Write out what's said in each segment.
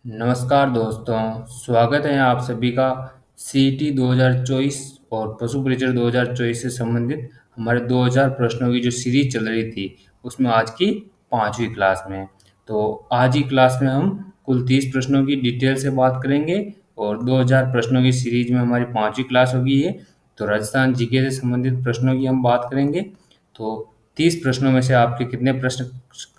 नमस्कार दोस्तों, स्वागत है आप सभी का सीईटी 2024 और पशु परिचर 2024 से संबंधित हमारे 2000 प्रश्नों की जो सीरीज चल रही थी, उसमें आज की 5वीं क्लास में। तो आज की क्लास में हम कुल 30 प्रश्नों की डिटेल से बात करेंगे और 2000 प्रश्नों की सीरीज में हमारी 5वीं क्लास होगी ये। तो राजस्थान जीके से संबंधित प्रश्नों की हम बात करेंगे। तो 30 प्रश्नों में से आपके कितने प्रश्न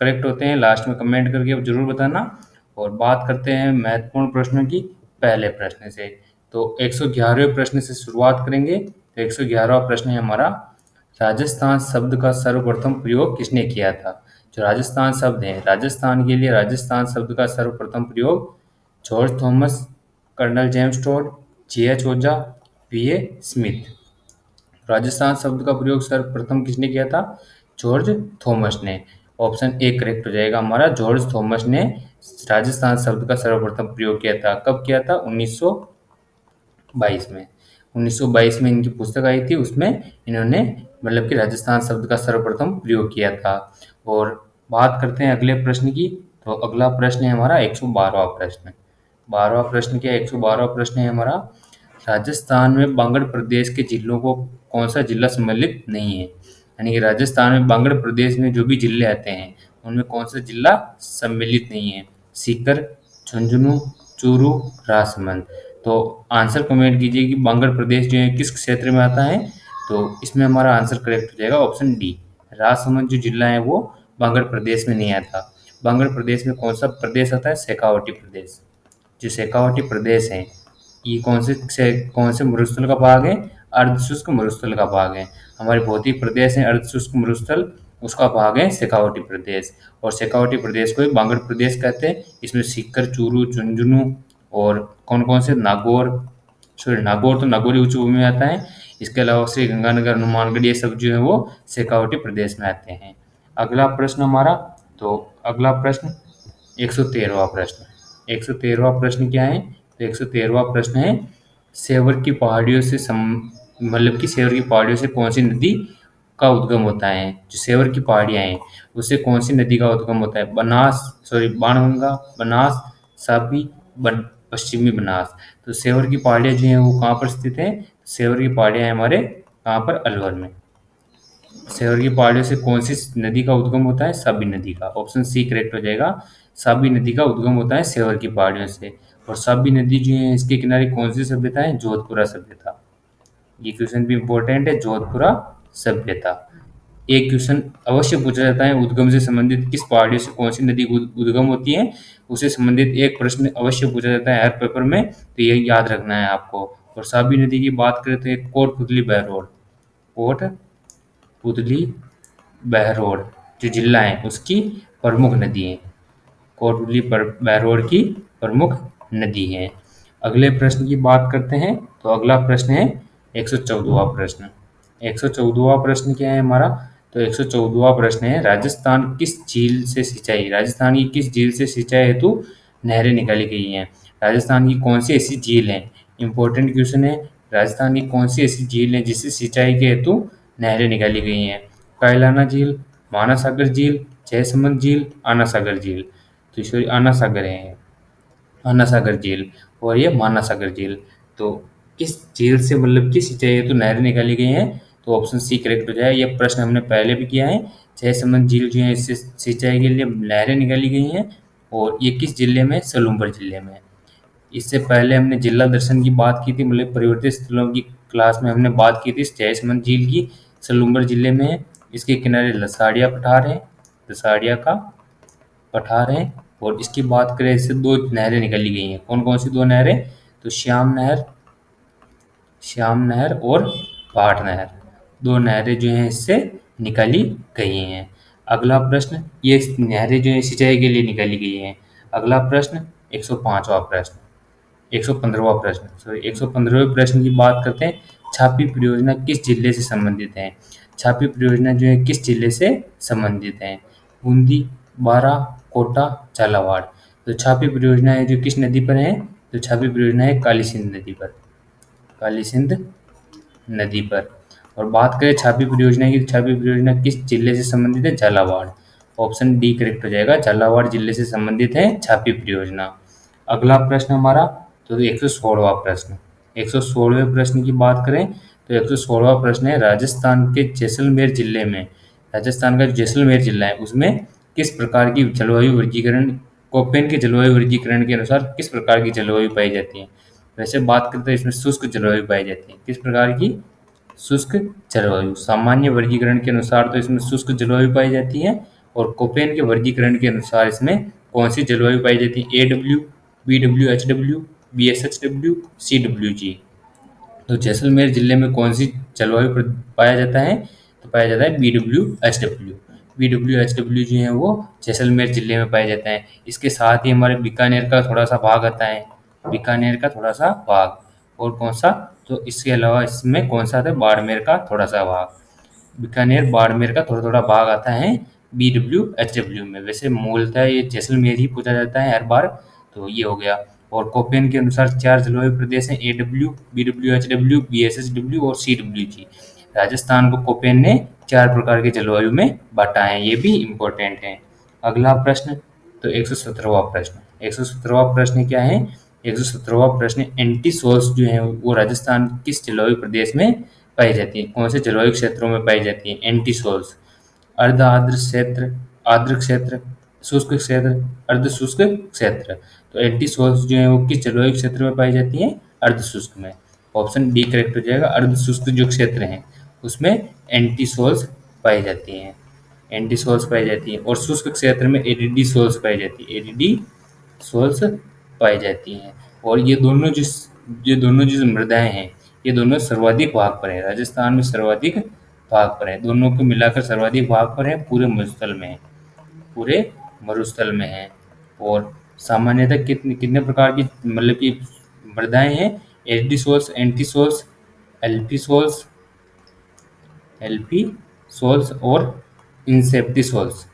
करेक्ट होते हैं लास्ट में कमेंट करके जरूर बताना। और बात करते हैं महत्वपूर्ण प्रश्नों की पहले प्रश्न से। तो 111वें प्रश्न से शुरुआत करेंगे। तो 111वां प्रश्न है हमारा, राजस्थान शब्द का सर्वप्रथम प्रयोग किसने किया था? जो राजस्थान शब्द है, राजस्थान के लिए राजस्थान शब्द का सर्वप्रथम प्रयोग George Thomas, colonel James Tod, G H. Ojha, P A. Smith. Rajasthan शब्द का प्रयोग सर्वप्रथम किसने किया था? जॉर्ज थॉमस ने। ऑप्शन ए करेक्ट हो जाएगा हमारा, जॉर्ज थॉमस ने राजस्थान शब्द का सर्वप्रथम प्रयोग किया था। कब किया था? 1922 में। 1922 में इनकी पुस्तक आई थी, उसमें इन्होंने मतलब कि राजस्थान शब्द का सर्वप्रथम प्रयोग किया था। और बात करते हैं अगले प्रश्न की। तो अगला प्रश्न है हमारा 112वां प्रश्न। 12वां प्रश्न क्या है? 112वां प्रश्न है हमारा, राजस्थान में बांगड़ प्रदेश के जिलों को कौन सा जिला सम्मिलित नहीं है? यानी कि राजस्थान में बांगड़ प्रदेश में जो भी जिले आते हैं, उनमें कौन सा जिला सम्मिलित नहीं है? सीकर, झुंझुनू, चूरू, राजसमंद। तो आंसर कमेंट कीजिए कि बांगड़ प्रदेश जो है किस क्षेत्र में आता है। तो इसमें हमारा आंसर करेक्ट हो जाएगा ऑप्शन डी। राजसमंद जो जिला है वो बांगड़ प्रदेश में नहीं आता। बांगड़ प्रदेश में कौन सा प्रदेश आता है? शेखावटी प्रदेश। जो शेखावटी प्रदेश है, ये कौन से मरुस्थल का भाग है? अर्धशुष्क मरुस्थल का भाग है। हमारे भौतिक प्रदेश है अर्धशुष्क मरुस्थल, उसका भाग है शेखावटी प्रदेश। और शेखावटी प्रदेश को ही बांगड़ प्रदेश कहते हैं। इसमें सीकर, चूरू, झुंझुनू और कौन कौन से नागौर तो नागौरी उच्च भूमि में आता है। इसके अलावा श्री गंगानगर, हनुमानगढ़, ये सब जो है वो शेखावटी प्रदेश में आते हैं। अगला प्रश्न हमारा, तो अगला प्रश्न 113वां प्रश्न। 113वां प्रश्न क्या है? तो 113वां प्रश्न है, सेवर की पहाड़ियों से मतलब कि सेवर की पहाड़ियों से कौन सी नदी का उद्गम होता है? जो सेवर की पहाड़ियाँ हैं, उससे कौन सी नदी का उद्गम होता है? बाणगंगा, बनास, सापी, पश्चिमी बनास। तो सेवर की पहाड़ियाँ जो हैं वो कहाँ पर स्थित हैं? सेवर की पहाड़ियाँ हैं हमारे कहाँ पर? अलवर में। सेवर की पहाड़ियों से कौन सी नदी का उद्गम होता है? साबी नदी का। ऑप्शन सी करेक्ट हो जाएगा। साबी नदी का उद्गम होता है सेवर की पहाड़ियों से। और साबी नदी जो है इसके किनारे कौन सी सभ्यता है? जोधपुरा सभ्यता। ये क्वेश्चन भी इंपॉर्टेंट है, जोधपुरा सभ्यता। एक क्वेश्चन अवश्य पूछा जाता है उद्गम से संबंधित, किस पहाड़ियों से कौन सी नदी उद्गम होती है, उससे संबंधित एक प्रश्न अवश्य पूछा जाता है हर पेपर में। तो ये याद रखना है आपको। और साबी नदी की बात करें तो एक कोटपुतली बहरोड, कोटपुतली बहरोड जो जिला है उसकी प्रमुख नदी है। कोटपुतली बहरोड की प्रमुख नदी है। अगले प्रश्न की बात करते हैं। तो अगला प्रश्न है 114वां प्रश्न। 114वां प्रश्न क्या है हमारा? तो 114वां प्रश्न है, राजस्थान की किस झील से सिंचाई हेतु नहरें निकाली गई हैं? राजस्थान की कौन सी ऐसी झील है? इंपॉर्टेंट क्वेश्चन है। राजस्थान की कौन सी ऐसी झील है जिससे सिंचाई के हेतु नहरें निकाली गई हैं? कायलाना झील, मानासागर झील, जयसमंद झील, आना सागर झील। तो सॉरी, आना सागर है, आना सागर झील और ये माना सागर झील। तो किस झील से मतलब कि सिंचाई हेतु नहरें निकाली गई हैं? तो ऑप्शन सी करेक्ट हो जाए। ये प्रश्न हमने पहले भी किया है। जयसमंद झील जो है इससे सिंचाई के लिए नहरें निकाली गई हैं। और ये किस जिले में? सलूम्बर जिले में। इससे पहले हमने जिला दर्शन की बात की थी, मतलब परिवर्तित स्थलों की क्लास में हमने बात की थी जयसमंद झील की, सलूम्बर जिले में है। इसके किनारे लसाड़िया पठार है, लसाड़िया का पठार है। और इसकी बात करें, इससे दो नहरें निकली गई हैं। कौन कौन सी दो नहरें? तो श्याम नहर और पाट नहर, दो नहरें जो हैं इससे निकाली गई हैं। अगला प्रश्न, ये नहरें जो है सिंचाई के लिए निकाली गई हैं। अगला प्रश्न 105वां प्रश्न, 115वां प्रश्न, सॉरी 115वें प्रश्न की बात करते हैं। छापी परियोजना किस जिले से संबंधित है? छापी परियोजना जो है किस जिले से संबंधित है? बूंदी, बारा, कोटा, झालावाड़। तो छापी परियोजना है जो किस नदी पर है? तो छापी परियोजना है काली सिंध नदी पर, काली सिंध नदी पर। और बात करें छापी परियोजना की, छापी परियोजना किस जिले से संबंधित है? झालावाड़। ऑप्शन डी करेक्ट हो जाएगा, झालावाड़ जिले से संबंधित है छापी परियोजना। अगला प्रश्न हमारा तो 116वां प्रश्न। 116वें प्रश्न की बात करें तो 116वां प्रश्न है, राजस्थान के जैसलमेर जिले में, राजस्थान का जो जैसलमेर जिला है उसमें किस प्रकार की जलवायु वर्गीकरण, कोपेन के जलवायु वर्गीकरण के अनुसार किस प्रकार की जलवायु पाई जाती है। वैसे बात करते हैं इसमें शुष्क जलवायु पाई जाती है। किस प्रकार की? शुष्क जलवायु। सामान्य वर्गीकरण के अनुसार तो इसमें शुष्क जलवायु पाई जाती है, और कोपेन के वर्गीकरण के अनुसार इसमें कौन सी जलवायु पाई जाती है? AW, BWHW, BSHW, CWG। तो जैसलमेर जिले में कौन सी जलवायु पाया जाता है? तो पाया जाता है BWHW। BWHW जो है वो जैसलमेर जिले में पाया जाता है। इसके साथ ही हमारे बीकानेर का थोड़ा सा भाग आता है, बीकानेर का थोड़ा सा भाग, और कौन सा? तो इसके अलावा इसमें कौन सा आता है? बाड़मेर का थोड़ा सा भाग। बीकानेर बाड़मेर का थोड़ा थोड़ा भाग आता है BWHW में। वैसे मूलतः ये जैसलमेर ही पूछा जाता है हर बार, तो ये हो गया। और कोपेन के अनुसार 4 जलवायु प्रदेश हैं, AW, BWHW, BSHW और CWG। राजस्थान को कोपेन ने 4 प्रकार के जलवायु में बांटा है, ये भी इम्पोर्टेंट है। अगला प्रश्न तो 117वां प्रश्न। 117वां प्रश्न क्या है? 117वां प्रश्न, एंटीसोल्स जो है वो राजस्थान किस जलवायु प्रदेश में पाई जाती है? कौन से जलवायु क्षेत्रों में पाई जाती है एंटीसोल्स? अर्ध आर्द्र क्षेत्र, आर्द्र क्षेत्र, शुष्क क्षेत्र, अर्ध शुष्क क्षेत्र। तो एंटीसोल्स जो है वो किस जलवायु क्षेत्र में पाई जाती है? अर्ध शुष्क में। ऑप्शन डी करेक्ट हो जाएगा। अर्ध शुष्क जो क्षेत्र हैं उसमें एंटीसोल्स पाई जाती हैं, एंटीसोल्स पाई जाती है। और शुष्क क्षेत्र में एडिडी सोल्स पाई जाती है, एडिडी सोल्स पाई जाती हैं। और ये दोनों जो मृदाएं हैं ये दोनों सर्वाधिक भाग पर है, राजस्थान में सर्वाधिक भाग पर है, दोनों को मिलाकर सर्वाधिक भाग पर है, पूरे मरुस्थल में है, पूरे मरुस्थल में है। और सामान्यतः कितने कितने प्रकार की मतलब कि मृदाएं हैं? Aridisols, entisols, alfisols, alfisols और इंसेप्टी सोल्स,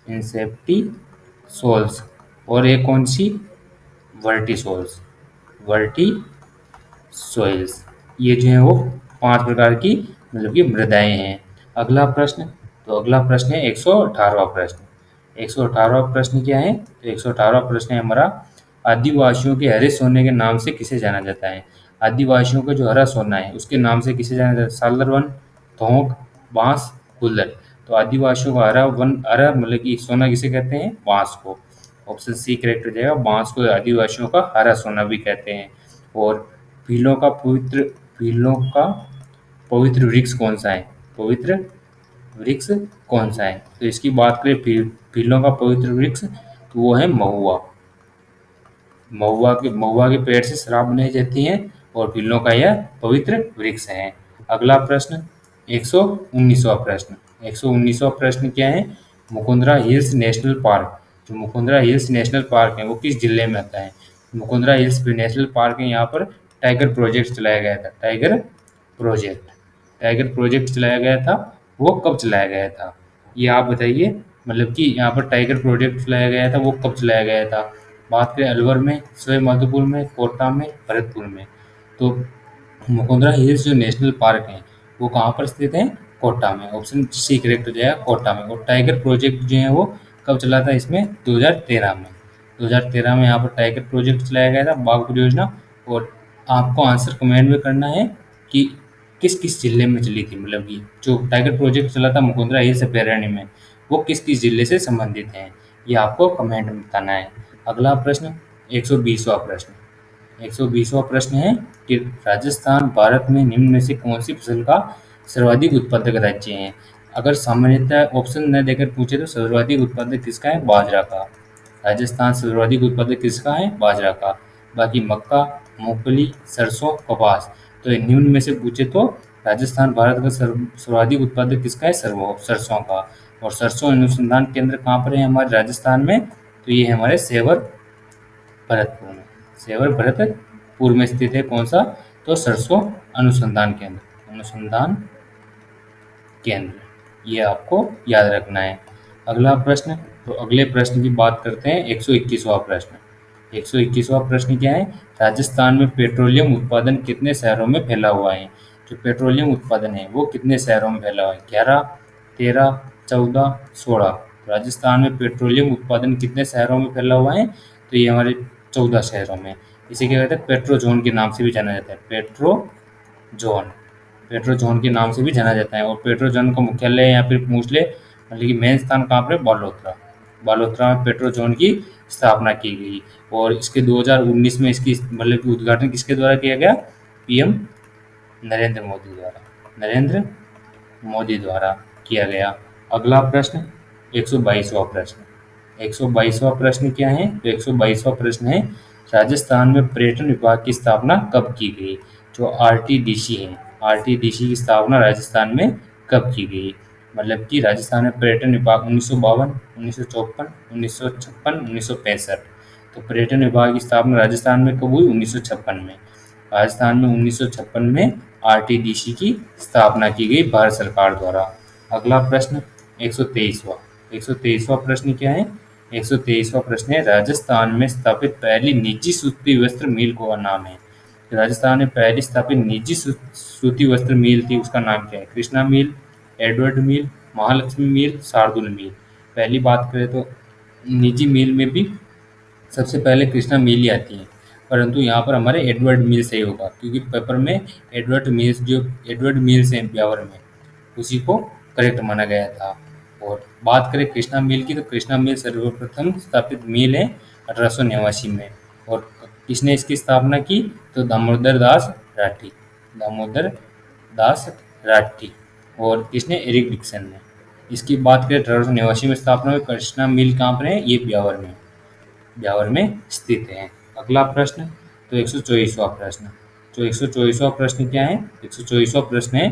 इंसेप्टी सोल्स। और एक कौन सी? Varti souls, Varti soils. ये जो है वो 5 प्रकार की मतलब कि मृदाएं हैं। अगला प्रश्न तो अगला प्रश्न है 118वां प्रश्न। 118वां प्रश्न क्या है? तो 118वां प्रश्न है हमारा, आदिवासियों के हरे सोने के नाम से किसे जाना जाता है? आदिवासियों का जो हरा सोना है उसके नाम से किसे जाना जाता है? साल्दरवन, थोंक, बांस, गुल्लर। तो आदिवासियों का हरा मतलब कि सोना किसे कहते हैं? बांस को। ऑप्शन सी करेक्ट हो जाएगा, बांस को आदिवासियों का हरा सोना भी कहते हैं। और भीलों का पवित्र वृक्ष कौन सा है? पवित्र वृक्ष कौन सा है? तो इसकी बात करें भीलों का पवित्र वृक्ष तो वो है महुआ। महुआ के पेड़ से शराब बनाई जाती है और भीलों का यह पवित्र वृक्ष है। अगला प्रश्न 119वां प्रश्न। 119वां प्रश्न क्या है? मुकुंदरा हिल्स नेशनल पार्क, जो मुकुंदरा हिल्स नेशनल पार्क है वो किस जिले में आता है? मुकुंदरा हिल्स नेशनल पार्क है, यहाँ पर टाइगर प्रोजेक्ट चलाया गया था, टाइगर प्रोजेक्ट चलाया गया था। वो कब चलाया गया था ये आप बताइए? मतलब कि यहाँ पर टाइगर प्रोजेक्ट चलाया गया था वो कब चलाया गया था? बात करें अलवर में, सवाई माधोपुर में, कोटा में, भरतपुर में। तो मुकुंदरा हिल्स जो नेशनल पार्क है वो कहाँ पर स्थित है? कोटा में। ऑप्शन सी करेक्ट हो जाएगा, कोटा में। और टाइगर प्रोजेक्ट जो है वो कब चला था? इसमें 2013 में। 2013 में यहाँ पर टाइगर प्रोजेक्ट चलाया गया था, बाघ परियोजना। और आपको आंसर कमेंट में करना है कि किस किस जिले में चली थी, मतलब कि जो टाइगर प्रोजेक्ट चला था मुकुंदरा हिल्स अभयारण्य में वो किस किस जिले से संबंधित है, ये आपको कमेंट में बताना है। अगला प्रश्न 120वां प्रश्न। 120वां प्रश्न है कि राजस्थान भारत में निम्न में से कौन सी फसल का सर्वाधिक उत्पादक राज्य है? अगर सामान्यतः ऑप्शन न देकर पूछे तो सर्वाधिक उत्पादक किसका है? बाजरा का। राजस्थान सर्वाधिक उत्पादक किसका है? बाजरा का। बाकी मक्का, मूंगफली, सरसों, कपास। तो ये निम्न में से पूछे तो राजस्थान भारत का सर्वाधिक उत्पादक किसका है? सरसों का। और सरसों अनुसंधान केंद्र कहाँ पर है हमारे राजस्थान में? तो ये है हमारे सेवर भरतपुर में। सेवर भरतपुर में स्थित है कौन सा? तो सरसों अनुसंधान केंद्र, ये आपको याद रखना है। अगला प्रश्न तो अगले प्रश्न की बात करते हैं 121वां प्रश्न। 121वां प्रश्न क्या है? राजस्थान में पेट्रोलियम उत्पादन कितने शहरों में फैला हुआ है? जो पेट्रोलियम उत्पादन है वो कितने शहरों में फैला हुआ है? 11, 13, 14, 16। राजस्थान में पेट्रोलियम उत्पादन कितने शहरों में फैला हुआ है? तो ये हमारे 14 शहरों में। इसे क्या कहते हैं? पेट्रो जोन के नाम से भी जाना जाता है। पेट्रो जोन, पेट्रो जोन के नाम से भी जाना जाता है। और पेट्रो जोन का मुख्यालय या फिर पूछ ले मतलब कि मेन स्थान कहाँ पर है? बालोतरा। बालोतरा में पेट्रो जोन की स्थापना की गई। और इसके 2019 में इसकी मतलब कि उद्घाटन किसके द्वारा किया गया? पीएम नरेंद्र मोदी द्वारा, नरेंद्र मोदी द्वारा किया गया। अगला प्रश्न 122वां प्रश्न। 122वां प्रश्न क्या है? तो 122वां प्रश्न है, राजस्थान में पर्यटन विभाग की स्थापना कब की गई? जो आरटीडीसी है, आरटीडीसी की स्थापना राजस्थान में कब की गई? मतलब कि राजस्थान में पर्यटन विभाग 1952, 1954, 1956, 1965। तो पर्यटन विभाग की स्थापना राजस्थान में कब हुई? 1956 में। राजस्थान में 1956 में आरटीडीसी की स्थापना की गई भारत सरकार द्वारा। अगला प्रश्न 123वां। 123वां प्रश्न क्या है? 123वां प्रश्न है, राजस्थान में स्थापित पहली निजी सूती वस्त्र मिल का नाम है। राजस्थान में पहली स्थापित निजी सूती वस्त्र मिल थी, उसका नाम क्या है? कृष्णा मिल, एडवर्ड मिल, महालक्ष्मी मिल, शार्दुल मिल। पहली बात करें तो निजी मिल में भी सबसे पहले कृष्णा मिल ही आती है, परंतु यहाँ पर हमारे एडवर्ड मिल सही होगा, क्योंकि पेपर में एडवर्ड मिल्स हैं ब्यावर में, उसी को करेक्ट माना गया था। और बात करें कृष्णा मिल की, तो कृष्णा मिल सर्वप्रथम स्थापित मिल है 1889 में। और किसने इसकी स्थापना की? तो दामोदर दास राठी, दामोदर दास राठी। और किसने? एरिक डिक्सन ने। इसकी बात करें 1889 में स्थापना हुई। कृष्णा मिल कहाँ पर है? ये ब्यावर में स्थित है। अगला प्रश्न तो 124वां प्रश्न। तो 124वां प्रश्न क्या है? 124वां प्रश्न है,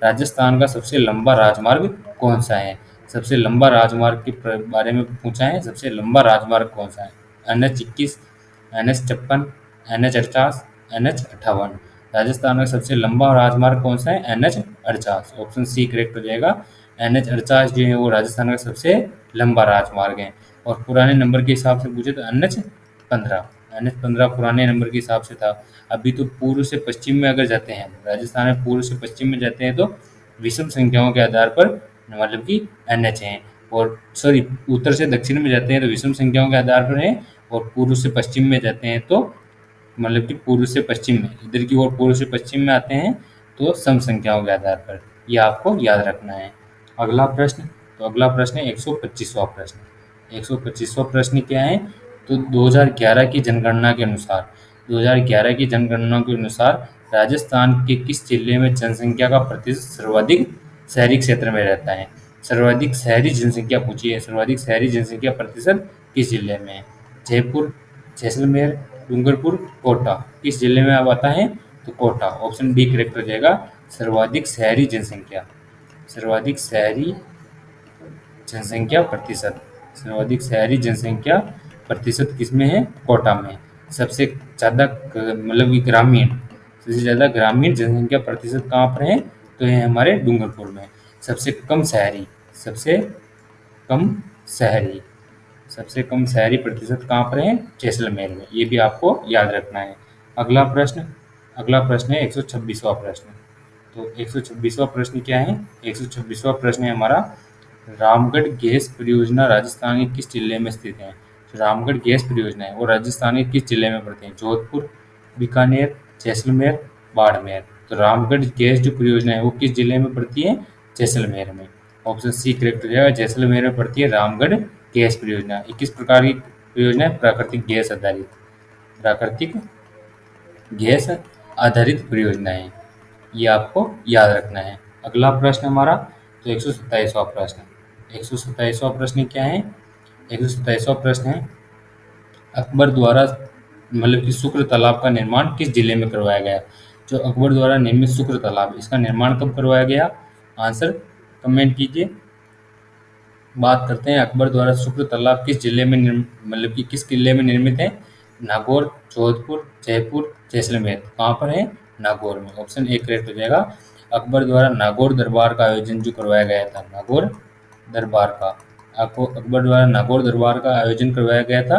राजस्थान का सबसे लंबा राजमार्ग कौन सा है? सबसे लंबा राजमार्ग के बारे में पूछा है। सबसे लंबा राजमार्ग कौन सा है? NH 21, NH 56, NH 48, NH 58। Rajasthan का सबसे लंबा राजमार्ग कौन सा है? NH 48। ऑप्शन सी करेक्ट हो जाएगा। NH 48 जो है वो राजस्थान का सबसे लंबा राजमार्ग है। और पुराने नंबर के हिसाब से पूछे तो NH 15 पुराने नंबर के हिसाब से था। अभी तो पूर्व से पश्चिम में अगर जाते हैं, राजस्थान में पूर्व से पश्चिम में जाते हैं तो विषम संख्याओं के आधार पर मतलब कि NH हैं। और सॉरी, उत्तर से दक्षिण में जाते हैं तो विषम संख्याओं के आधार पर है। और पूर्व से पश्चिम में जाते हैं तो मतलब कि पूर्व से पश्चिम में, इधर की ओर पूर्व से पश्चिम में आते हैं तो सम संख्याओं के आधार पर। यह आपको याद रखना है। अगला प्रश्न तो अगला प्रश्न है 125वां प्रश्न। 125वां प्रश्न क्या है? तो 2011 की जनगणना के अनुसार 2011 की जनगणना के अनुसार राजस्थान के किस जिले में जनसंख्या का प्रतिशत सर्वाधिक शहरी क्षेत्र में रहता है? सर्वाधिक शहरी जनसंख्या पूछी है। सर्वाधिक शहरी जनसंख्या प्रतिशत किस जिले में है? जयपुर, जैसलमेर, डूंगरपुर, कोटा। किस जिले में अब आता है? तो कोटा। ऑप्शन डी करेक्ट हो जाएगा। सर्वाधिक शहरी जनसंख्या, सर्वाधिक शहरी जनसंख्या प्रतिशत, सर्वाधिक शहरी जनसंख्या प्रतिशत किसमें है? कोटा में। सबसे ज़्यादा मतलब कि ग्रामीण, सबसे ज़्यादा ग्रामीण जनसंख्या प्रतिशत कहाँ पर है? तो ये हमारे डूंगरपुर में। सबसे कम शहरी, सबसे कम शहरी, सबसे कम शहरी प्रतिशत कहाँ पर है? जैसलमेर में। ये भी आपको याद रखना है। अगला प्रश्न है 126वां प्रश्न। तो 126वां प्रश्न क्या है? 126वां प्रश्न है हमारा, रामगढ़ गैस परियोजना राजस्थान के किस जिले में स्थित है? जो रामगढ़ गैस परियोजना है वो राजस्थान के किस जिले में पड़ती है? जोधपुर, बीकानेर, जैसलमेर, बाड़मेर। तो रामगढ़ गैस जो परियोजना है वो किस जिले में पड़ती है? जैसलमेर में। ऑप्शन सी करेक्ट हो जाएगा। जैसलमेर में पड़ती है रामगढ़ गैस परियोजना। ये किस प्रकार की परियोजना है? प्राकृतिक गैस आधारित, प्राकृतिक गैस आधारित परियोजना है। ये आपको याद रखना है। अगला प्रश्न हमारा तो 127वां प्रश्न। 127वां प्रश्न क्या है? 127वां प्रश्न है, अकबर द्वारा मतलब कि शुक्र तालाब का निर्माण किस जिले में करवाया गया? जो अकबर द्वारा निर्मित शुक्र तालाब, इसका निर्माण कब करवाया गया? आंसर कमेंट कीजिए। बात करते हैं अकबर द्वारा शुक्र तालाब किस जिले में मतलब कि किस किले में निर्मित है? नागौर, जोधपुर, जयपुर, जैसलमेर। कहाँ पर है? नागौर में। ऑप्शन ए करेक्ट हो जाएगा। अकबर द्वारा नागौर दरबार का आयोजन जो करवाया गया था, नागौर दरबार का, आपको अकबर द्वारा नागौर दरबार का आयोजन करवाया गया था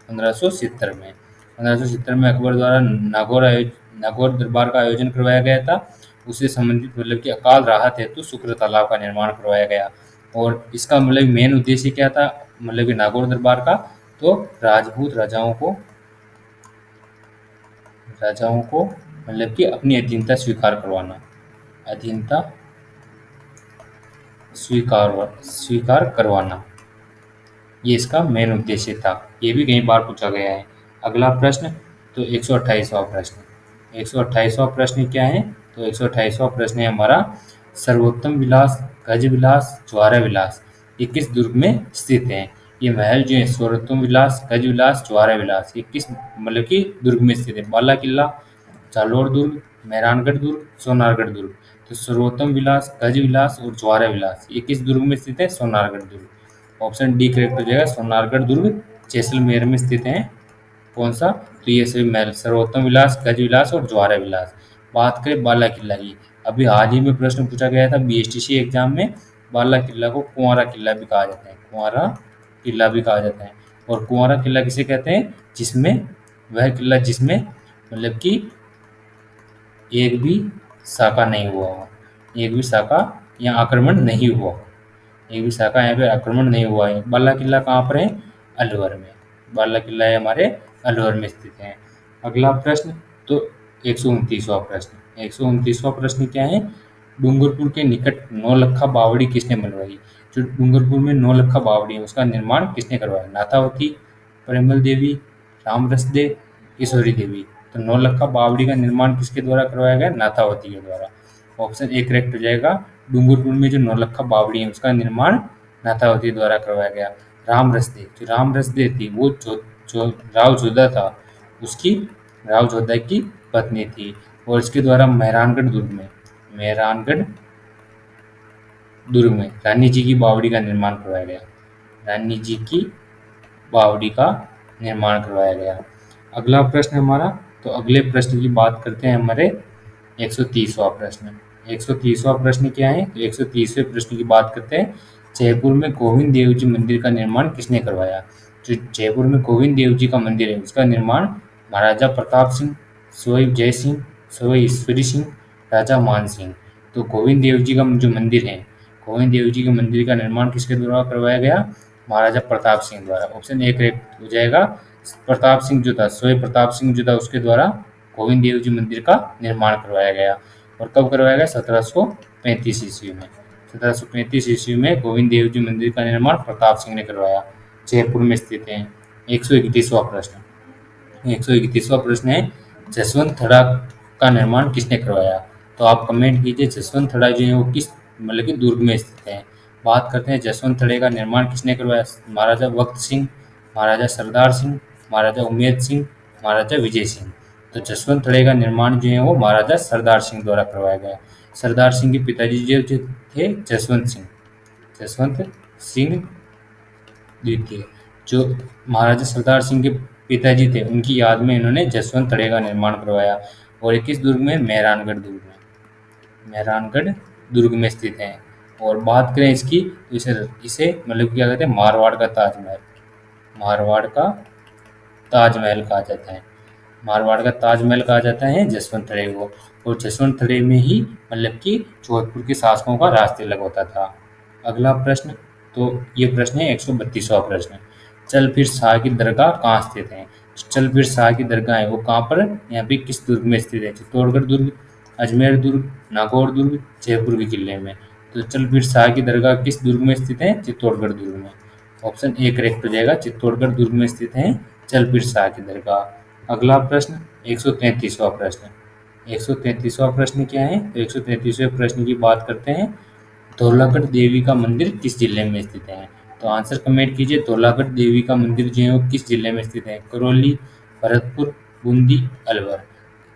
1570 में। 1570 में अकबर द्वारा नागौर दरबार का आयोजन करवाया गया था। उससे संबंधित मतलब कि अकाल राहत हेतु शुक्र तालाब का निर्माण करवाया गया। और इसका मतलब मेन उद्देश्य क्या था, मतलब कि नागौर दरबार का, तो राजपूत राजाओं को मतलब कि अपनी अधीनता स्वीकार करवाना, अधीनता स्वीकार करवाना, ये इसका मेन उद्देश्य था। ये भी कई बार पूछा गया है। अगला प्रश्न, तो 128वां प्रश्न। 128वां प्रश्न क्या है, तो 128वां प्रश्न है हमारा, सर्वोत्तम विलास, गज विलास, ज्वारा विलास, ये किस दुर्ग में स्थित है। ये महल जो है सर्वोत्तम विलास, गज विलास, ज्वारा विलास, ये किस मतलब कि दुर्ग में स्थित है। बाला किला, जालोर दुर्ग, मेहरानगढ़ दुर्ग, सोनारगढ़ दुर्ग। तो सर्वोत्तम विलास, गज विलास और ज्वारा विलास, ये किस दुर्ग में स्थित है, सोनारगढ़ दुर्ग। ऑप्शन डी करेक्ट हो जाएगा, सोनारगढ़ दुर्ग जैसलमेर में स्थित है। कौन सा, तो ये सभी महल, सर्वोत्तम विलास, गज विलास और ज्वारा विलास। बात करें बाला किला की, अभी हाल ही में प्रश्न पूछा गया था बीएसटीसी एग्जाम में। बाला किला को कुंवारा किला भी कहा जाता है, कुंवारा किला भी कहा जाता है। और कुंवारा किला किसे कहते हैं, जिसमें, वह किला जिसमें मतलब कि एक भी शाखा नहीं हुआ हो, एक भी शाखा या आक्रमण नहीं हुआ, एक भी शाखा यहाँ पे आक्रमण नहीं हुआ है। बाला किला कहाँ पर है, अलवर में। बाला किला है हमारे अलवर में स्थित है। अगला प्रश्न, तो 129वां प्रश्न। 129वां प्रश्न क्या है, डूंगरपुर के निकट नौलखा बावड़ी किसने बनवाई। जो डूंगरपुर में नौलखा बावड़ी है उसका निर्माण किसने करवाया, नाथावती, परिमल देवी, रामरस दे, किशोरी देवी। तो नौलखा बावड़ी का निर्माण किसके द्वारा करवाया गया, नाथावती के द्वारा। ऑप्शन ए करेक्ट हो जाएगा, डूंगरपुर में जो नौलखा बावड़ी है उसका निर्माण नाथावती द्वारा करवाया गया। राम रसदे, जो राम रसदे थी वो जो राव जोधा था उसकी, राव जोधा की पत्नी थी। और इसके द्वारा मेहरानगढ़ दुर्ग में रानी जी की बावड़ी का निर्माण करवाया गया, रानी जी की बावड़ी का निर्माण करवाया गया। अगला प्रश्न हमारा, तो अगले प्रश्न की बात करते हैं हमारे 130वां प्रश्न। 130वां प्रश्न क्या है, तो 130वें प्रश्न की बात करते हैं, जयपुर में गोविंद देव जी मंदिर का निर्माण किसने करवाया। जो जयपुर में गोविंद देव जी का मंदिर है उसका निर्माण महाराजा प्रताप सिंह, सोई जय सिंह, सोई ईश्वरी सिंह, राजा मान सिंह। तो गोविंद देव जी का जो मंदिर है, गोविंद देव जी के मंदिर का निर्माण किसके द्वारा करवाया गया, महाराजा प्रताप सिंह द्वारा। ऑप्शन ए करेक्ट हो जाएगा, प्रताप सिंह जो था, सोए प्रताप सिंह जो था उसके द्वारा गोविंद देव जी मंदिर का निर्माण करवाया गया। और कब करवाया गया, 1735 ईस्वी में। 1735 ईस्वी में गोविंद देव जी मंदिर का निर्माण प्रताप सिंह ने करवाया, जयपुर में स्थित है। 131वां प्रश्न। 131वां प्रश्न है, जसवंत थड़ा का निर्माण किसने करवाया। तो आप कमेंट कीजिए, जसवंत थड़ा जो है वो किस मतलब कि दुर्ग में स्थित है। बात करते हैं जसवंत थड़े का निर्माण किसने करवाया, महाराजा वक्त सिंह, महाराजा सरदार सिंह, महाराजा उमेद सिंह, महाराजा विजय सिंह। तो जसवंत थड़े का निर्माण जो है वो महाराजा सरदार सिंह द्वारा करवाया गया। सरदार सिंह के पिताजी जो थे जसवंत सिंह द्वितीय, जो महाराजा सरदार सिंह के पिताजी थे उनकी याद में इन्होंने जसवंत थड़े का निर्माण करवाया। और ये किस दुर्ग में, मेहरानगढ़ दुर्ग में, मेहरानगढ़ दुर्ग में स्थित है। और बात करें इसकी, तो इसे इसे मतलब क्या कहते हैं, मारवाड़ का ताजमहल, मारवाड़ का ताजमहल कहा जाता है, मारवाड़ का ताजमहल कहा जाता है जसवंत थड़े को। और जसवंत थड़े में ही मतलब कि जोधपुर के शासकों का राज तिलक होता था। अगला प्रश्न, तो ये प्रश्न है 132वां प्रश्न। चल फिर शाह की दरगाह कहाँ स्थित है। चल फिर शाह की दरगाह है वो कहाँ पर, यहाँ पे किस दुर्ग में स्थित है, चित्तौड़गढ़ दुर्ग, अजमेर दुर्ग, नागौर दुर्ग, जयपुर के किले में। तो चल फिर शाह की दरगाह किस दुर्ग में स्थित है, चित्तौड़गढ़ दुर्ग में। ऑप्शन ए करेक्ट हो जाएगा, चित्तौड़गढ़ दुर्ग में स्थित है चल फिर शाह की दरगाह। अगला प्रश्न 133वां प्रश्न। 133वां प्रश्न क्या है, तो 133वें प्रश्न की बात करते हैं, धौलागढ़ देवी का मंदिर किस जिले में स्थित है। तो आंसर कमेंट कीजिए, धौलागढ़ देवी का मंदिर जो है वो किस जिले में स्थित है, करौली, भरतपुर, बूंदी, अलवर।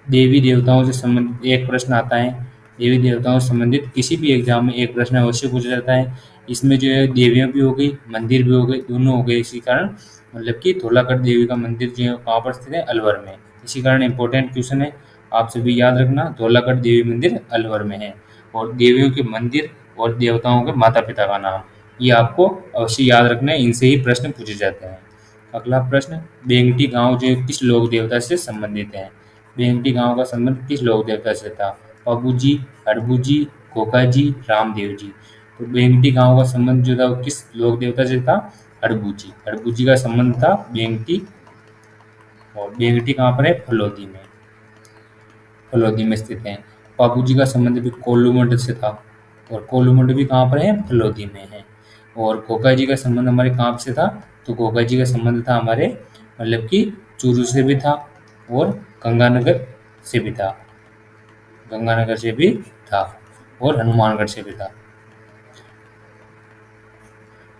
देवी देवताओं से संबंधित एक प्रश्न आता है, देवी देवताओं से संबंधित किसी भी एग्जाम में एक प्रश्न अवश्य पूछा जाता है। इसमें जो है देवियाँ भी हो गई, मंदिर भी हो गए, दोनों हो गए। इसी कारण मतलब कि धौलागढ़ देवी का मंदिर जो है कहाँ पर स्थित है, अलवर में। इसी कारण इंपॉर्टेंट क्वेश्चन है, आप सभी याद रखना, धौलागढ़ देवी मंदिर अलवर में है। और देवियों के मंदिर और देवताओं के माता पिता का नाम, ये आपको अवश्य याद रखना है, इनसे ही प्रश्न पूछे जाते हैं। अगला प्रश्न, बेंगटी गांव जो किस लोक देवता से संबंधित है। बेंगटी गांव का संबंध किस लोक देवता से था, पबू जी, हड़बू जी, कोका जी, रामदेव जी। तो बेंगटी गांव का संबंध जो था वो किस लोक देवता से था? हड़बूजी। हड़बूजी का संबंध था बेंगटी, और बेंगटी कहाँ पर है? फलोदी में। फलोदी में स्थित है। बाबूजी का संबंध भी कोल्लूमंड से था, और कोल्लूमंड भी कहाँ पर है? फलोदी में है। और गोगा जी का संबंध हमारे कहाँ से था? तो गोगा जी का संबंध था हमारे मतलब कि चूरू से भी था, और गंगानगर से भी था। गंगानगर से भी था, और हनुमानगढ़ से भी था।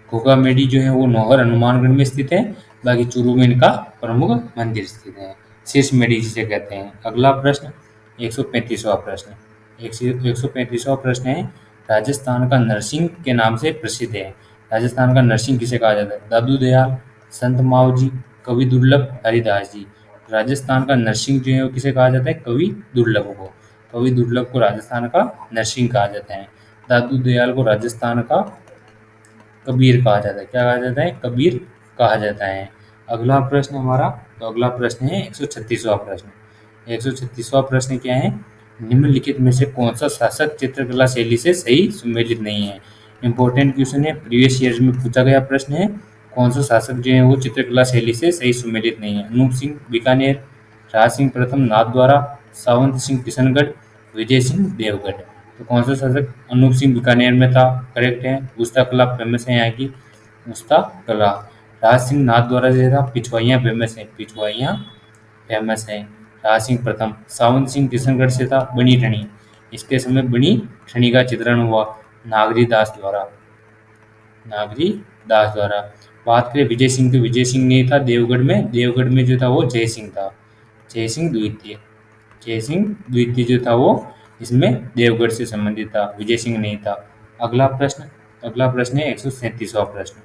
घोघा मेडी जो है वो नौहर हनुमानगढ़ में स्थित है। बाकी चूरू में इनका प्रमुख मंदिर स्थित है। शीर्ष मेडी जिसे कहते हैं। अगला प्रश्न 135वां प्रश्न। 135वां प्रश्न है, राजस्थान का नरसिंह के नाम से प्रसिद्ध है। राजस्थान का नरसिंह किसे कहा जाता है? दादू दयाल, संत मावजी, कवि दुर्लभ, हरिदास जी। राजस्थान का नरसिंह जो है वो किसे कहा जाता है? कवि दुर्लभ को। कवि दुर्लभ को राजस्थान का नरसिंह कहा जाता है। दादू दयाल को राजस्थान का कबीर कहा जाता है। क्या कहा जाता है? कबीर कहा जाता है। अगला प्रश्न हमारा, तो अगला प्रश्न है 136वां प्रश्न। 136वां प्रश्न क्या है? निम्नलिखित में से कौन सा शासक चित्रकला शैली से सही सुमेलित नहीं है? इंपॉर्टेंट क्वेश्चन है, प्रीवियस ईयर में पूछा गया प्रश्न है। कौन सा शासक जो है वो चित्रकला शैली से सही सुमेलित नहीं है? अनूप सिंह बीकानेर, राज सिंह प्रथम नाथद्वारा, सावंत सिंह किशनगढ़, विजय सिंह देवगढ़। तो कौन सा शासक? अनूप सिंह बीकानेर में था, करेक्ट है। गुस्ता कला फेमस है यहाँ की, गुस्ता कला। राज सिंह नाथद्वारा से था, पिछवाइयाँ फेमस है, पिछवाइयाँ फेमस है। राज सिंह प्रथम। सावंत सिंह किशनगढ़ से था, बनी ठनी। इसके समय बनी ठनी का चित्रण हुआ नागरी दास द्वारा, नागरी दास द्वारा। बात करें विजय सिंह, तो विजय सिंह नहीं था देवगढ़ में। देवगढ़ में जो था वो जय सिंह था, जय सिंह द्वितीय। जय सिंह द्वितीय जो था वो इसमें देवगढ़ से संबंधित था, विजय सिंह नहीं था। अगला प्रश्न, अगला प्रश्न है 137वां प्रश्न।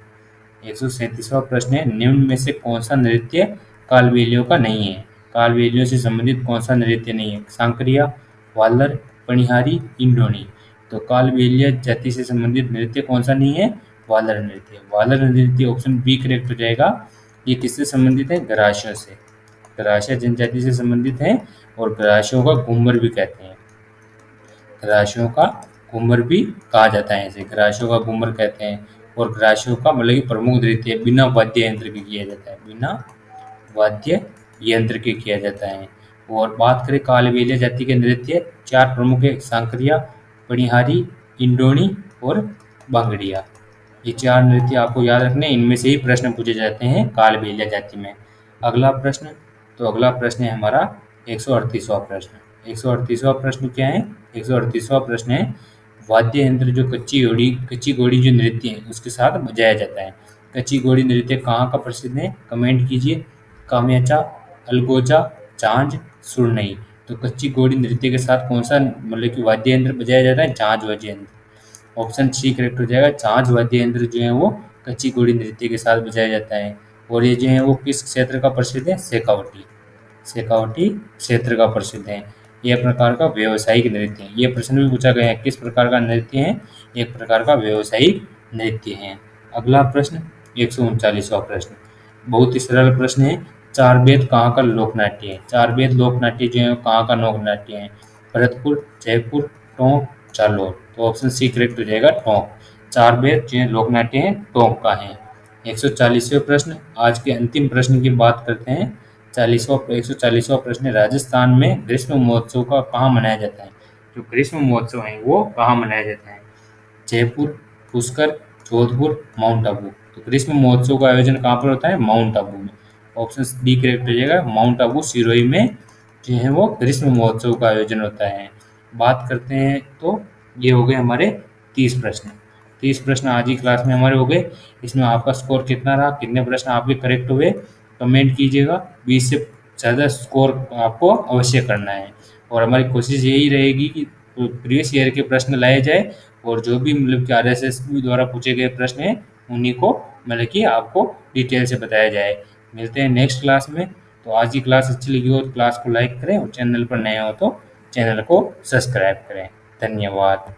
137वां प्रश्न है, निम्न में से कौन सा नृत्य कालबेलियों का नहीं है? कालबेलियों से संबंधित कौन सा नृत्य नहीं है? सांकरिया, वालर, पनिहारी, इंडोनी। तो कालबेलिया जाति से संबंधित नृत्य कौन सा नहीं है? वालर नृत्य। वालर नृत्य ऑप्शन बी करेक्ट हो जाएगा। ये किससे संबंधित है? गरासियों से, गरासिया जनजाति से संबंधित है, और गरासियों का घूमर भी कहते हैं। गरासियों का घूमर भी कहा जाता है, इसे गरासियों का घूमर कहते हैं। और गरासियों का मतलब कि प्रमुख नृत्य बिना वाद्य यंत्र के किया जाता है, बिना वाद्य यंत्र के किया जाता है। और बात करें कालबेलिया जाति के नृत्य, चार प्रमुख है, सांकरिया, पनिहारी, इंडोनी और बांगड़िया। ये चार नृत्य आपको याद रखने, इनमें से ही प्रश्न पूछे जाते हैं कालबेलिया जाति में। अगला प्रश्न, तो अगला प्रश्न है हमारा 138वां प्रश्न। 138वां प्रश्न क्या है? 138वां प्रश्न है, वाद्य यंत्र जो कच्ची घोड़ी जो नृत्य है उसके साथ बजाया जाता है। कच्ची घोड़ी नृत्य कहाँ का प्रसिद्ध है? कमेंट कीजिए। काम्याचा, अलगोजा, झांझ, सुरनई। तो कच्ची घोड़ी नृत्य के साथ कौन सा मतलब कि वाद्य यंत्र बजाया जाता है? झांझ वाद्य यंत्र। ऑप्शन सी करेक्ट हो जाएगा। झांझ वाद्य यंत्र जो है वो कच्ची घोड़ी नृत्य के साथ बजाया जाता है। और ये जो है वो किस क्षेत्र का प्रसिद्ध है? शेखावटी, शेखावटी क्षेत्र का प्रसिद्ध है। यह प्रकार का व्यावसायिक नृत्य है। ये प्रश्न भी पूछा गया है, किस प्रकार का नृत्य है? एक प्रकार का व्यावसायिक नृत्य है। अगला प्रश्न 139वां प्रश्न, बहुत ही सरल प्रश्न है। चार वेद कहाँ का लोक नाट्य है? चार वेद लोक नाट्य जो है कहाँ का लोक नाट्य है? भरतपुर, जयपुर, टोंक, जालौर। तो ऑप्शन सी करेक्ट हो जाएगा, टोंक। चार वेद जो लोक नाट्य है टोंक का है। 140वें प्रश्न, आज के अंतिम प्रश्न की बात करते हैं। 140वां प्रश्न है, राजस्थान में ग्रीष्म महोत्सव का कहाँ मनाया जाता है? जो ग्रीष्म महोत्सव है वो कहाँ मनाया जाता है? जयपुर, पुष्कर, जोधपुर, माउंट आबू। तो ग्रीष्म महोत्सव का आयोजन कहाँ पर होता है? माउंट आबू में। ऑप्शन डी करेक्ट हो जाएगा, माउंट आबू सिरोही में जो है वो ग्रीष्म महोत्सव का आयोजन होता है। बात करते हैं, तो ये हो गए हमारे 30 प्रश्न। 30 प्रश्न आज की क्लास में हमारे हो गए। इसमें आपका स्कोर कितना रहा, कितने प्रश्न आपके करेक्ट हुए, कमेंट कीजिएगा। 20 से ज़्यादा स्कोर आपको अवश्य करना है, और हमारी कोशिश यही रहेगी कि प्रीवियस ईयर के प्रश्न लाए जाए, और जो भी मतलब कि RSS द्वारा पूछे गए प्रश्न हैं उन्हीं को मतलब कि आपको डिटेल से बताया जाए। मिलते हैं नेक्स्ट क्लास में। तो आज की क्लास अच्छी लगी हो तो क्लास को लाइक करें, और चैनल पर नए हो तो चैनल को सब्सक्राइब करें। धन्यवाद।